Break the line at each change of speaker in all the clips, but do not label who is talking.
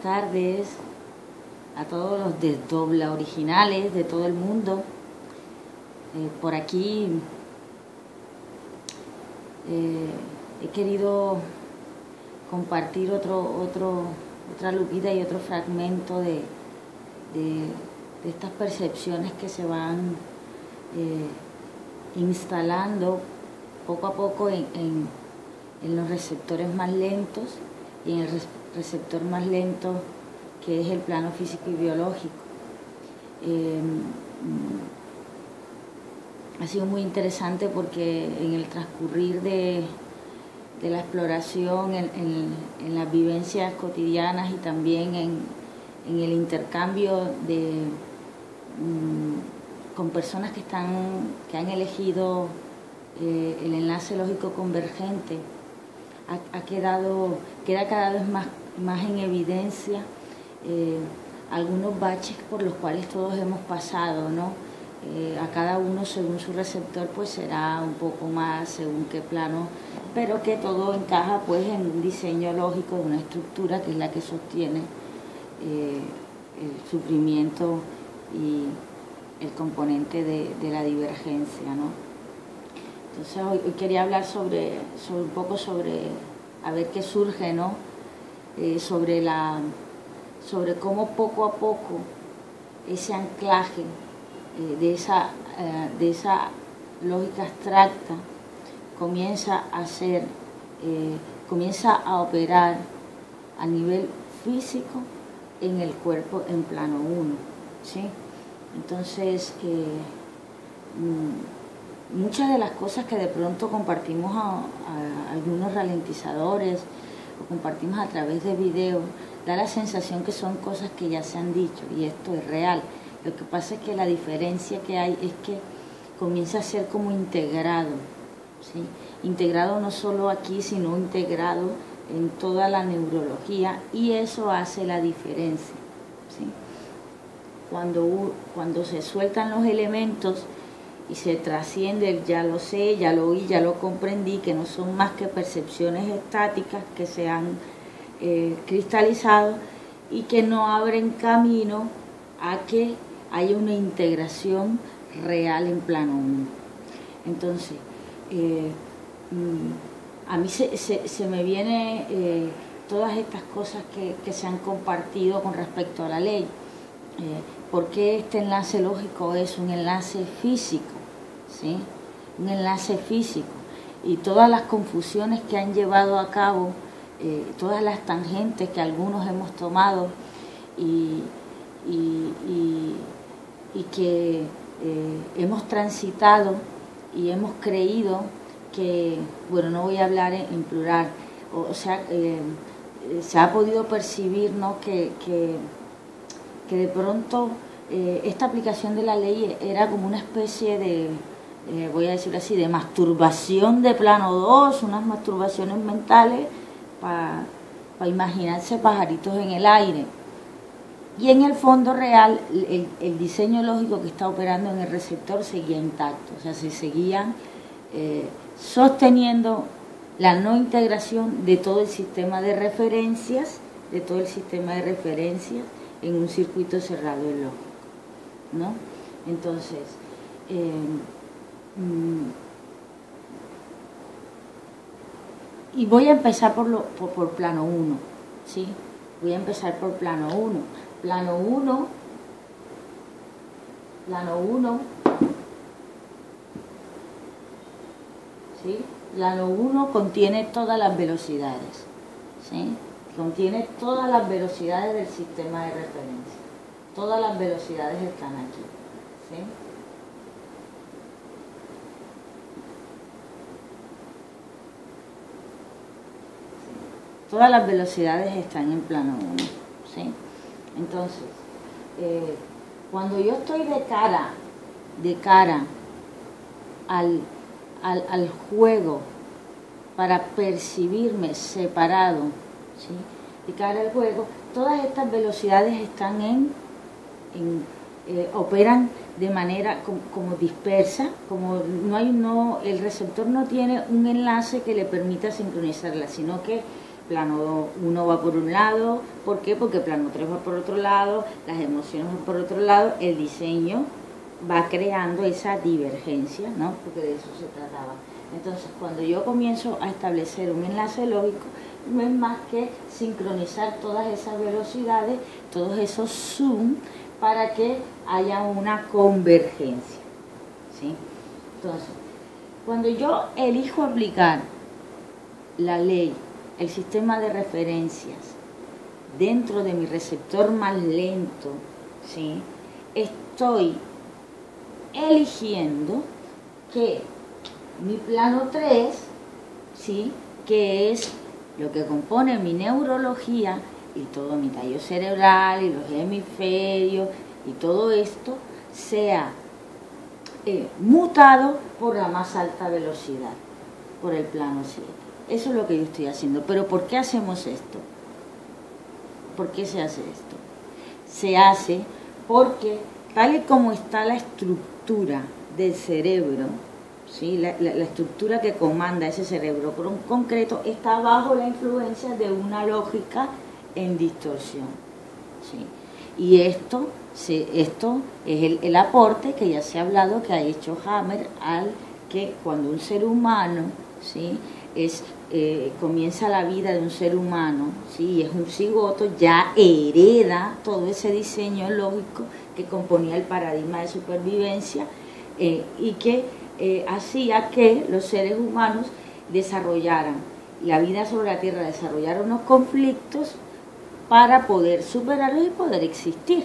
tardes a todos los desdobla originales de todo el mundo. Por aquí he querido compartir otra lupita y otro fragmento de estas percepciones que se van instalando poco a poco en los receptores más lentos y en el receptor más lento, que es el plano físico y biológico. Ha sido muy interesante porque en el transcurrir de la exploración, en las vivencias cotidianas y también en el intercambio con personas que han elegido el enlace lógico convergente, queda cada vez más en evidencia algunos baches por los cuales todos hemos pasado, ¿no? A cada uno según su receptor pues será un poco más según qué plano, pero que todo encaja pues en un diseño lógico de una estructura que es la que sostiene el sufrimiento y el componente de la divergencia, ¿no? Entonces hoy quería hablar sobre un poco sobre a ver qué surge, ¿no? Sobre cómo poco a poco ese anclaje de esa lógica abstracta comienza a operar a nivel físico en el cuerpo en plano 1, ¿sí? Entonces muchas de las cosas que de pronto compartimos a algunos ralentizadores o compartimos a través de videos, da la sensación que son cosas que ya se han dicho y esto es real. Lo que pasa es que la diferencia que hay es que comienza a ser como integrado, ¿sí? Integrado no solo aquí, sino integrado en toda la neurología, y eso hace la diferencia, ¿sí? Cuando se sueltan los elementos y se trasciende el ya lo sé, ya lo oí, ya lo comprendí, que no son más que percepciones estáticas que se han cristalizado y que no abren camino a que haya una integración real en plano 1. Entonces, a mí se me viene todas estas cosas que se han compartido con respecto a la ley. Porque este enlace lógico es un enlace físico, ¿sí? Un enlace físico. Y todas las confusiones que han llevado a cabo, todas las tangentes que algunos hemos tomado y que hemos transitado y hemos creído que, bueno, no voy a hablar en plural, o sea, se ha podido percibir, ¿no?, que de pronto esta aplicación de la ley era como una especie de, voy a decirlo así, de masturbación de plano 2, unas masturbaciones mentales para imaginarse pajaritos en el aire. Y en el fondo real, el diseño lógico que está operando en el receptor seguía intacto, o sea, se seguían sosteniendo la no integración de todo el sistema de referencias, en un circuito cerrado y lógico, ¿no? Entonces, y voy a empezar por plano 1, ¿sí? Voy a empezar por plano 1. Plano 1, ¿sí? Plano 1 contiene todas las velocidades, ¿sí? Contiene todas las velocidades del sistema de referencia. Todas las velocidades están aquí, ¿sí? Todas las velocidades están en plano 1, ¿sí? Entonces, cuando yo estoy de cara al juego para percibirme separado, ¿sí?, de cara al juego, todas estas velocidades están operan de manera como dispersa, como el receptor no tiene un enlace que le permita sincronizarla, sino que plano 1 va por un lado, ¿por qué? Porque plano 3 va por otro lado, las emociones van por otro lado, el diseño va creando esa divergencia, ¿no? Porque de eso se trataba. Entonces, cuando yo comienzo a establecer un enlace lógico, no es más que sincronizar todas esas velocidades, todos esos zoom, para que haya una convergencia, ¿sí? Entonces, cuando yo elijo aplicar la ley, el sistema de referencias, dentro de mi receptor más lento, ¿sí?, estoy eligiendo que mi plano 3, ¿sí?, que es lo que compone mi neurología y todo mi tallo cerebral y los hemisferios y todo esto, sea mutado por la más alta velocidad, por el plano 7. Eso es lo que yo estoy haciendo. Pero ¿por qué hacemos esto? ¿Por qué se hace esto? Se hace porque, tal y como está la estructura del cerebro, ¿sí?, la estructura que comanda ese cerebro concreto, está bajo la influencia de una lógica en distorsión, ¿sí? Y esto es el aporte que ya se ha hablado, que ha hecho Hammer, al que cuando un ser humano, ¿sí?, comienza la vida de un ser humano, ¿sí?, y es un cigoto, ya hereda todo ese diseño lógico que componía el paradigma de supervivencia, y que hacía que los seres humanos desarrollaran, la vida sobre la Tierra desarrollaron unos conflictos para poder superarlos y poder existir,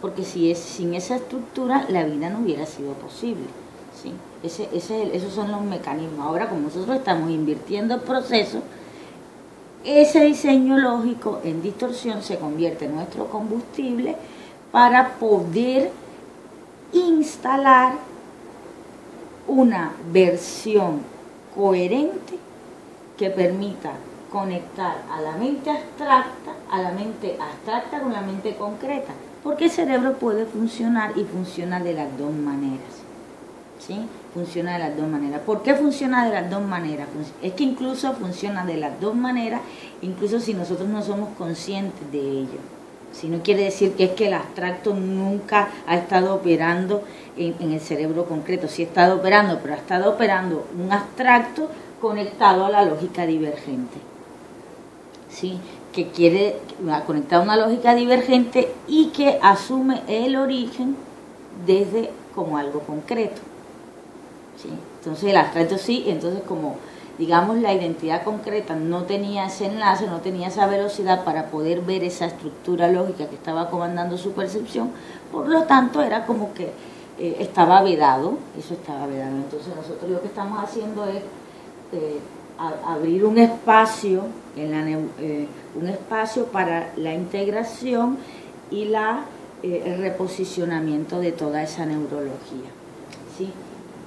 porque sin esa estructura la vida no hubiera sido posible, ¿sí? Esos son los mecanismos. Ahora, como nosotros estamos invirtiendo el proceso, ese diseño lógico en distorsión se convierte en nuestro combustible para poder instalar una versión coherente que permita conectar a la mente abstracta con la mente concreta, porque el cerebro puede funcionar y funciona de las dos maneras, ¿sí? Funciona de las dos maneras. ¿Por qué funciona de las dos maneras? Es que incluso funciona de las dos maneras, incluso si nosotros no somos conscientes de ello. Si no quiere decir que es que el abstracto nunca ha estado operando en el cerebro concreto. Sí ha estado operando, pero ha estado operando un abstracto conectado a la lógica divergente, ¿sí?, que quiere conectar a una lógica divergente y que asume el origen desde como algo concreto, ¿sí? Entonces el abstracto sí, entonces como digamos la identidad concreta no tenía ese enlace, no tenía esa velocidad para poder ver esa estructura lógica que estaba comandando su percepción, por lo tanto era como que estaba vedado, eso estaba vedado. Entonces nosotros lo que estamos haciendo es abrir un espacio un espacio para la integración y el reposicionamiento de toda esa neurología, ¿sí?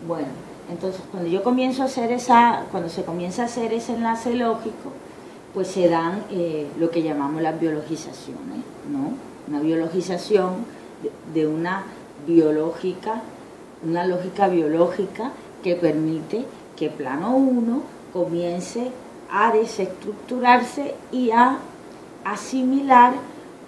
Bueno, entonces cuando yo comienzo a hacer cuando se comienza a hacer ese enlace lógico, pues se dan lo que llamamos las biologizaciones, ¿no? Una biologización de una lógica biológica que permite que plano 1 comience a desestructurarse y a asimilar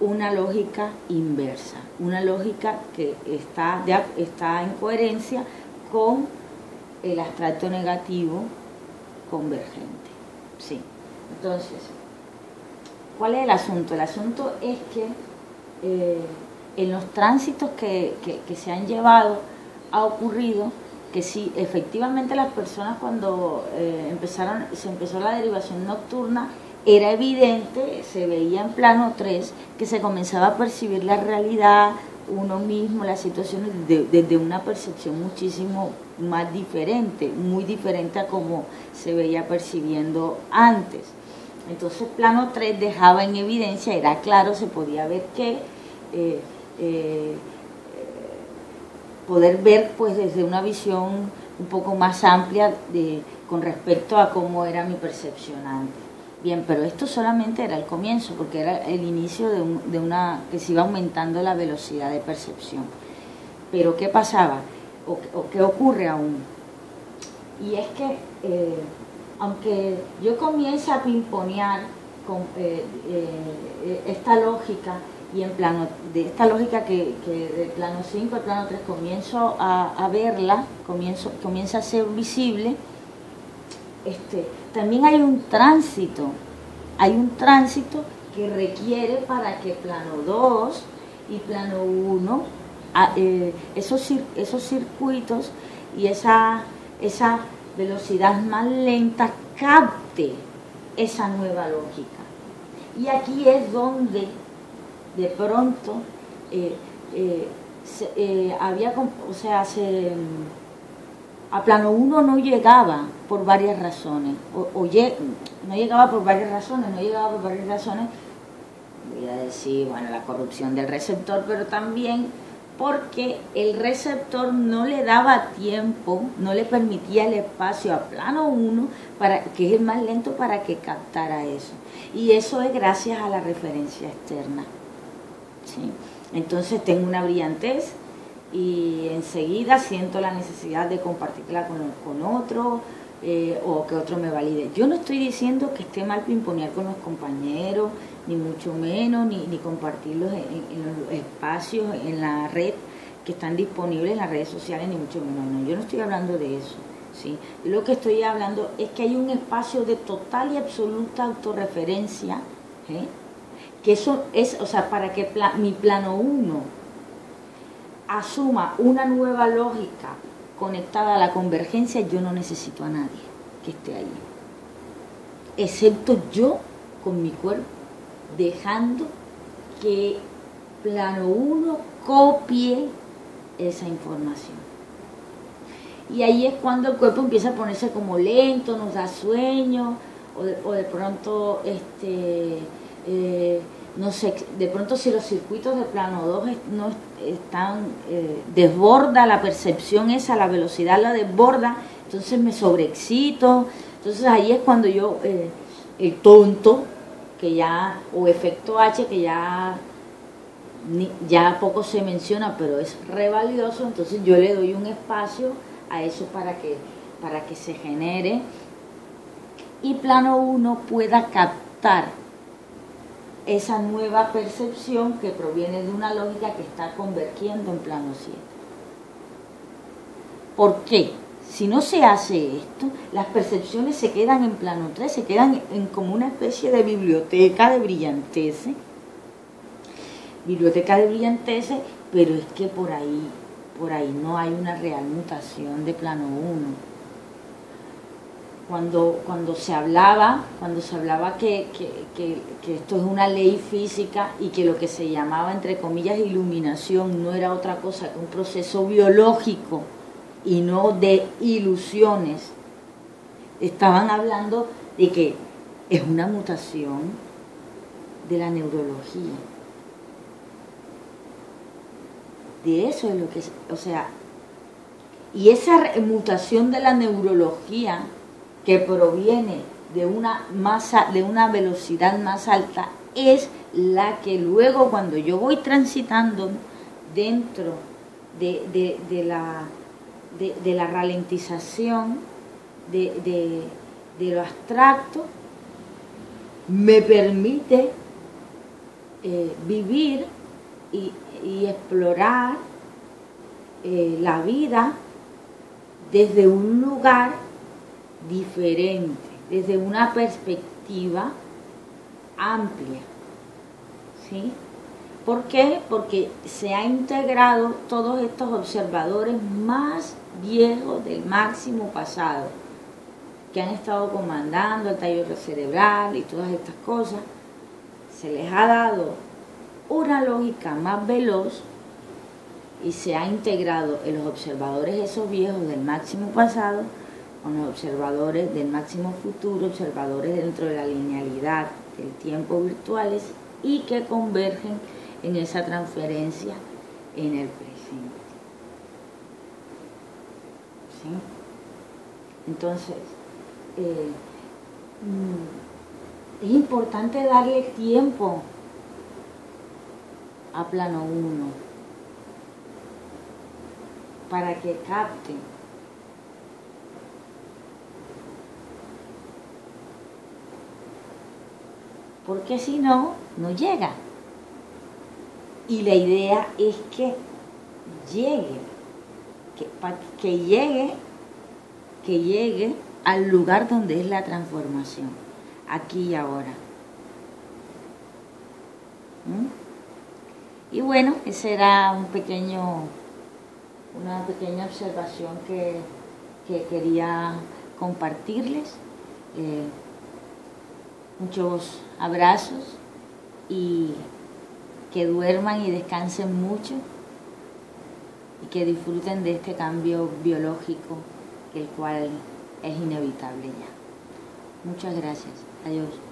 una lógica inversa, una lógica que está en coherencia con el abstracto negativo convergente, ¿sí? Entonces, ¿cuál es el asunto? El asunto es que en los tránsitos que se han llevado ha ocurrido que sí, efectivamente las personas cuando se empezó la derivación nocturna, era evidente, se veía en plano 3, que se comenzaba a percibir la realidad, uno mismo, las situaciones, desde una percepción muchísimo más diferente, muy diferente a como se veía percibiendo antes. Entonces plano 3 dejaba en evidencia, era claro, se podía ver que poder ver pues desde una visión un poco más amplia con respecto a cómo era mi percepción antes. Bien, pero esto solamente era el comienzo, porque era el inicio de una que se iba aumentando la velocidad de percepción. Pero ¿qué pasaba? ¿O qué ocurre aún? Y es que aunque yo comience a pimponear esta lógica, y en plano de esta lógica que de plano 5 al plano 3 comienzo a verla, comienza a ser visible, también hay un tránsito que requiere para que plano 2 y plano 1, esos circuitos y esa velocidad más lenta capte esa nueva lógica. Y aquí es donde de pronto a plano 1 no llegaba por varias razones, no llegaba por varias razones, voy a decir, bueno, la corrupción del receptor, pero también porque el receptor no le daba tiempo, no le permitía el espacio a plano 1, que es el más lento, para que captara eso. Y eso es gracias a la referencia externa. ¿Sí? Entonces tengo una brillantez y enseguida siento la necesidad de compartirla con otro, o que otro me valide. Yo no estoy diciendo que esté mal pimponear con los compañeros, ni mucho menos, ni compartirlos en los espacios, en la red que están disponibles en las redes sociales, ni mucho menos. No, yo no estoy hablando de eso, ¿sí? Yo lo que estoy hablando es que hay un espacio de total y absoluta autorreferencia, que eso es, o sea, para que mi plano 1 asuma una nueva lógica conectada a la convergencia, yo no necesito a nadie que esté ahí, excepto yo con mi cuerpo, dejando que plano 1 copie esa información. Y ahí es cuando el cuerpo empieza a ponerse como lento, nos da sueño, o de pronto no sé, de pronto si los circuitos de plano 2 no están, desborda la percepción esa, la velocidad la desborda, entonces me sobreexcito. Entonces ahí es cuando yo, el tonto, que ya, o efecto H, que ya poco se menciona, pero es re valioso, entonces yo le doy un espacio a eso para que se genere y plano 1 pueda captar esa nueva percepción que proviene de una lógica que está convergiendo en plano 7. ¿Por qué? Si no se hace esto, las percepciones se quedan en plano 3, se quedan en como una especie de biblioteca de brillanteces, pero es que por ahí no hay una real mutación de plano 1. Cuando se hablaba que esto es una ley física y que lo que se llamaba, entre comillas, iluminación no era otra cosa que un proceso biológico y no de ilusiones, estaban hablando de que es una mutación de la neurología. De eso es lo que es, o sea, y esa mutación de la neurología que proviene de una velocidad más alta es la que luego, cuando yo voy transitando dentro de la ralentización de lo abstracto, me permite vivir y explorar la vida desde un lugar diferente, desde una perspectiva amplia, ¿sí? ¿Por qué? Porque se han integrado todos estos observadores más viejos del máximo pasado, que han estado comandando el tallo cerebral y todas estas cosas. Se les ha dado una lógica más veloz y se ha integrado en los observadores esos viejos del máximo pasado con los observadores del máximo futuro, observadores dentro de la linealidad del tiempo virtuales y que convergen en esa transferencia en el presente. ¿Sí? Entonces, es importante darle tiempo a plano 1 para que capte porque si no, no llega. Y la idea es que llegue, que llegue al lugar donde es la transformación, aquí y ahora. Y bueno, esa era una pequeña observación que quería compartirles. Muchos abrazos y que duerman y descansen mucho y que disfruten de este cambio biológico, el cual es inevitable ya. Muchas gracias. Adiós.